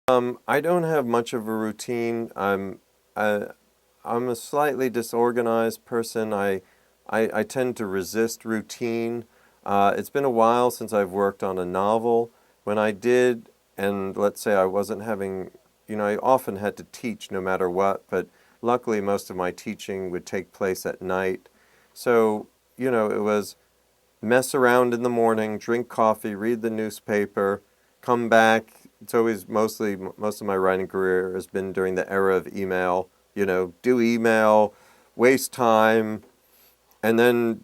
I don't have much of a routine. I, I'm a slightly disorganized person. I tend to resist routine. It's been a while since I've worked on a novel. When I did, and let's say I wasn't having, I often had to teach no matter what, but luckily most of my teaching would take place at night. So, it was mess around in the morning, drink coffee, read the newspaper, come back. It's always most of my writing career has been during the era of email, do email, waste time, and then,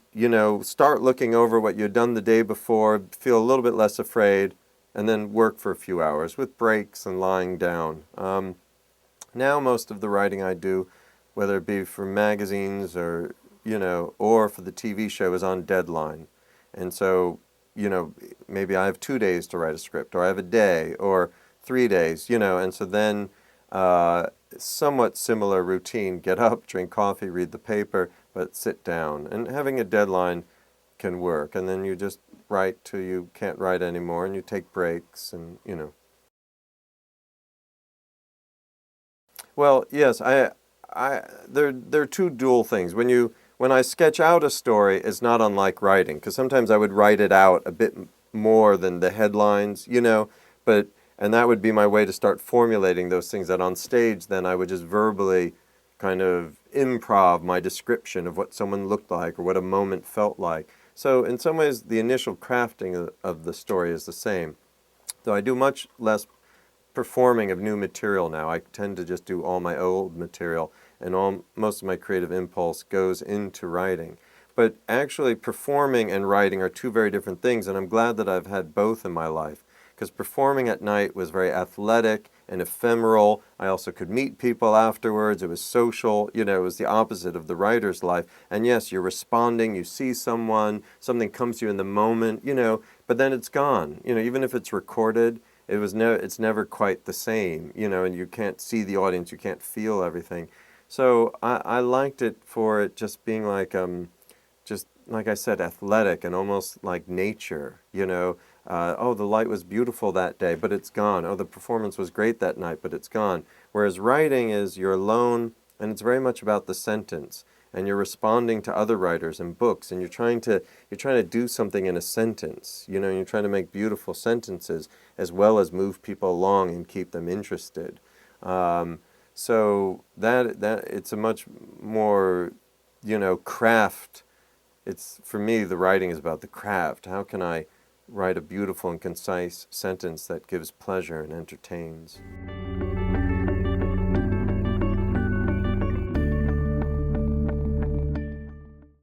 start looking over what you'd done the day before, feel a little bit less afraid, and then work for a few hours with breaks and lying down. Now most of the writing I do, whether it be for magazines or for the TV show, is on deadline. And so, maybe I have 2 days to write a script, or I have a day, or 3 days, and so then somewhat similar routine, get up, drink coffee, read the paper, but sit down. And having a deadline can work. And then you just write till you can't write anymore, and you take breaks, and. Well, yes, there are two dual things. When I sketch out a story, it's not unlike writing, because sometimes I would write it out a bit more than the headlines, and that would be my way to start formulating those things. That on stage, then I would just verbally kind of improv my description of what someone looked like or what a moment felt like. So in some ways, the initial crafting of the story is the same, though I do much less performing of new material now. I tend to just do all my old material, and most of my creative impulse goes into writing. But actually, performing and writing are two very different things, and I'm glad that I've had both in my life, because performing at night was very athletic and ephemeral. I also could meet people afterwards. It was social. It was the opposite of the writer's life. And yes, you're responding, you see someone, something comes to you in the moment, but then it's gone. Even if it's recorded, it's never quite the same, and you can't see the audience, you can't feel everything. So I liked it for it just being like, just like I said, athletic and almost like nature, oh, the light was beautiful that day, but it's gone. Oh, the performance was great that night, but it's gone. Whereas writing is you're alone, and it's very much about the sentence, and you're responding to other writers and books, and you're trying to do something in a sentence, and you're trying to make beautiful sentences as well as move people along and keep them interested. So that it's a much more, craft. It's, for me, the writing is about the craft. How can I write a beautiful and concise sentence that gives pleasure and entertains?